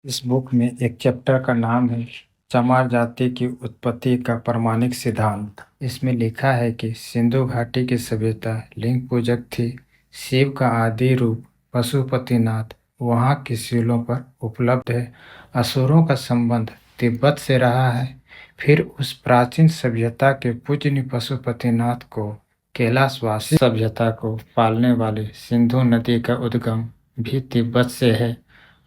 इस बुक में एक चैप्टर का नाम है चमार जाति की उत्पत्ति का प्रामाणिक सिद्धांत। इसमें लिखा है कि सिंधु घाटी की सभ्यता लिंग पूजक थी। शिव का आदि रूप पशुपतिनाथ वहाँ की शिलों पर उपलब्ध है। असुरों का संबंध तिब्बत से रहा है। फिर उस प्राचीन सभ्यता के पूजनीय पशुपतिनाथ को कैलाशवासी सभ्यता को पालने वाले सिंधु नदी का उद्गम भी तिब्बत से है।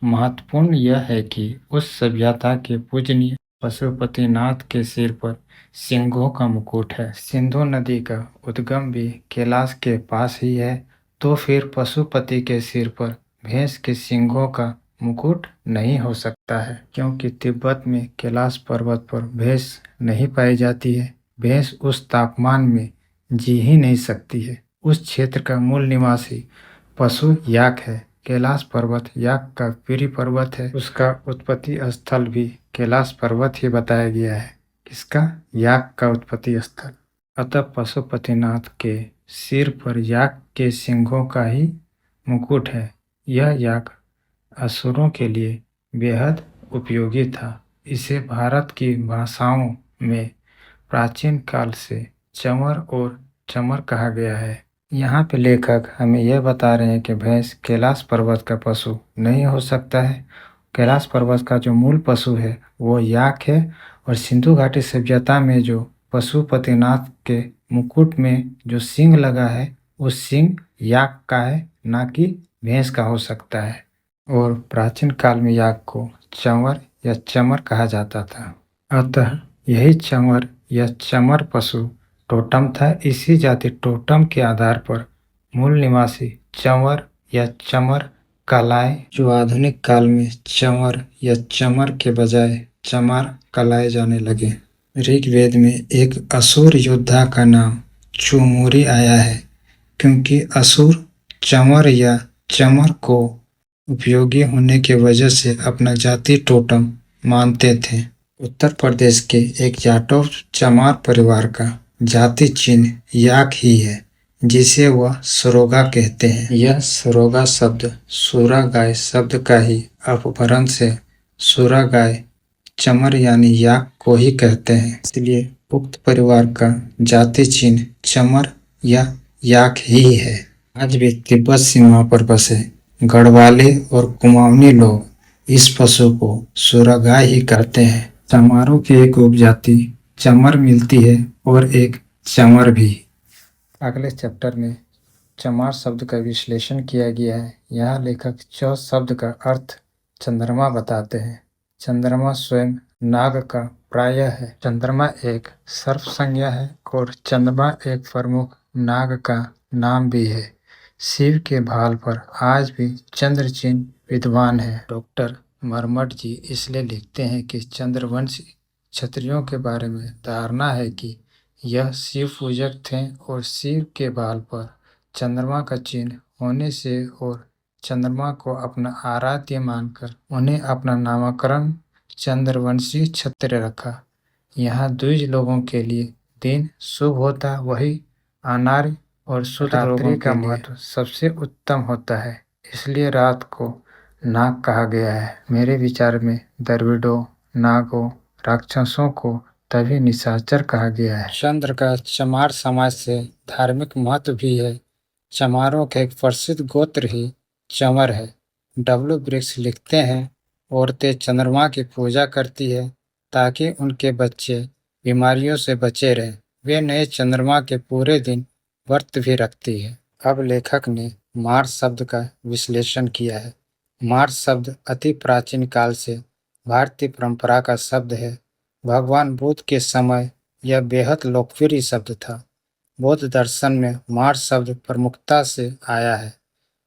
महत्वपूर्ण यह है कि उस सभ्यता के पूजनीय पशुपतिनाथ के सिर पर सिंहों का मुकुट है। सिंधु नदी का उद्गम भी कैलाश के पास ही है, तो फिर पशुपति के सिर पर भैंस के सिंगों का मुकुट नहीं हो सकता है, क्योंकि तिब्बत में कैलाश पर्वत पर भैंस नहीं पाई जाती है। भैंस उस तापमान में जी ही नहीं सकती है। उस क्षेत्र का मूल निवासी पशु याक है। कैलाश पर्वत याक का प्रिय पर्वत है। उसका उत्पत्ति स्थल भी कैलाश पर्वत ही बताया गया है। किसका? याक का उत्पत्ति स्थल। अतः पशुपतिनाथ के सिर पर याक के सिंहों का ही मुकुट है। यह याक असुरों के लिए बेहद उपयोगी था। इसे भारत की भाषाओं में प्राचीन काल से चंवर और चमर कहा गया है। यहाँ पे लेखक हमें यह बता रहे हैं कि भैंस कैलाश पर्वत का पशु नहीं हो सकता है। कैलाश पर्वत का जो मूल पशु है वो याक है, और सिंधु घाटी सभ्यता में जो पशुपतिनाथ के मुकुट में जो सिंह लगा है वो सिंह याक का है, ना कि भैंस का हो सकता है। और प्राचीन काल में याक को चंवर या चमर कहा जाता था। अतः यही चंवर या चमर पशु टोटम था। इसी जाति टोटम के आधार पर मूल निवासी चंवर या चमर कहलाए, जो आधुनिक काल में चंवर या चमर के बजाय चमार कहलाए जाने लगे। ऋग्वेद में एक असुर योद्धा का नाम चुमुरी आया है, क्योंकि असुर चंवर या चमर को उपयोगी होने की वजह से अपना जाति टोटम मानते थे। उत्तर प्रदेश के एक जाटव चमार परिवार का जाति चिन्ह याक ही है, जिसे वह सरोगा कहते हैं। यह सरोगा शब्द सूरा गाय शब्द का ही अपभ्रंश से सूरा गाय चमर यानी याक को ही कहते हैं। इसलिए उक्त परिवार का जाति चिन्ह चमर या याक ही है। आज भी तिब्बत सीमा पर बसे गढ़वाले और कुमाऊनी लोग इस पशु को सूरागाय ही कहते हैं। चमारों की एक उपजाति चमर मिलती है और एक चमर भी। अगले चैप्टर में चमार शब्द का विश्लेषण किया गया है। यहाँ लेखक चौ शब्द का अर्थ चंद्रमा बताते हैं। चंद्रमा स्वयं नाग का प्राय है। चंद्रमा एक सर्व संज्ञा है और चंद्रमा एक प्रमुख नाग का नाम भी है। शिव के भाल पर आज भी चंद्र चिन्ह विद्वान है। डॉक्टर मरमट जी इसलिए लिखते हैं कि चंद्रवंशी क्षत्रियों के बारे में धारणा है कि यह शिव पूजक थे और शिव के भाल पर चंद्रमा का चिन्ह होने से और चंद्रमा को अपना आराध्य मानकर उन्हें अपना नामकरण चंद्रवंशी क्षत्रिय रखा। यहाँ द्विज लोगों के लिए दिन शुभ होता, वही अनार्य और शूद्र लोगों का महत्व सबसे उत्तम होता है, इसलिए रात को नाग कहा गया है। मेरे विचार में द्रविड़ों, नागों, राक्षसों को तभी निशाचर कहा गया है। चंद्र का चमार समाज से धार्मिक महत्व भी है। चमारों का एक प्रसिद्ध गोत्र ही चमर है। डब्ल्यू ब्रिक्स लिखते हैं, औरतें चंद्रमा की पूजा करती है ताकि उनके बच्चे बीमारियों से बचे रहें। वे नए चंद्रमा के पूरे दिन व्रत भी रखती है। अब लेखक ने मार्स शब्द का विश्लेषण किया है। मार्स शब्द अति प्राचीन काल से भारतीय परंपरा का शब्द है। भगवान बुद्ध के समय यह बेहद लोकप्रिय शब्द था। बौद्ध दर्शन में मार्स शब्द प्रमुखता से आया है।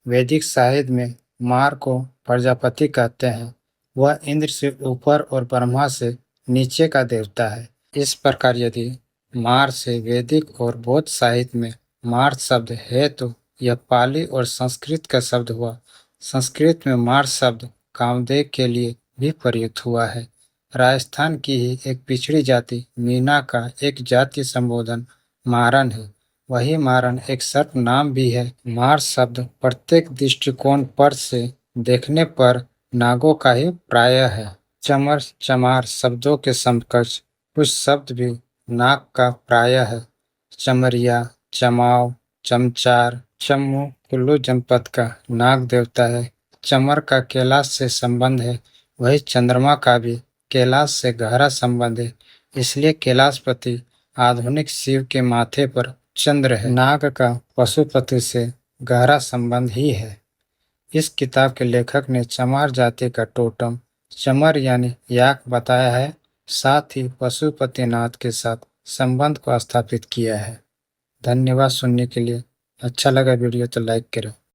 वैदिक साहित्य में मार को प्रजापति कहते हैं। वह इंद्र से ऊपर और ब्रह्मा से नीचे का देवता है। इस प्रकार यदि मार से वैदिक और बौद्ध साहित्य में मार शब्द है तो यह पाली और संस्कृत का शब्द हुआ। संस्कृत में मार शब्द कामदेव के लिए भी प्रयुक्त हुआ है। राजस्थान की ही एक पिछड़ी जाति मीना का एक जातीय संबोधन मारन है। वही मारन एक सर्प नाम भी है। मार शब्द प्रत्येक दृष्टिकोण पर से देखने पर नागों का ही प्राय है। चमर चमार शब्दों के समकक्ष कुछ शब्द भी नाग का प्राय है। चमरिया, चमाव, चमचार, चम्मू कुल्लू जनपद का नाग देवता है। चमर का कैलाश से संबंध है, वही चंद्रमा का भी कैलाश से गहरा संबंध है, इसलिए कैलाशपति आधुनिक शिव के माथे पर चंद्र है। नाग का पशुपति से गहरा संबंध ही है। इस किताब के लेखक ने चमार जाति का टोटम चमर यानी याक बताया है, साथ ही पशुपतिनाथ के साथ संबंध को स्थापित किया है। धन्यवाद सुनने के लिए। अच्छा लगा वीडियो तो लाइक करें।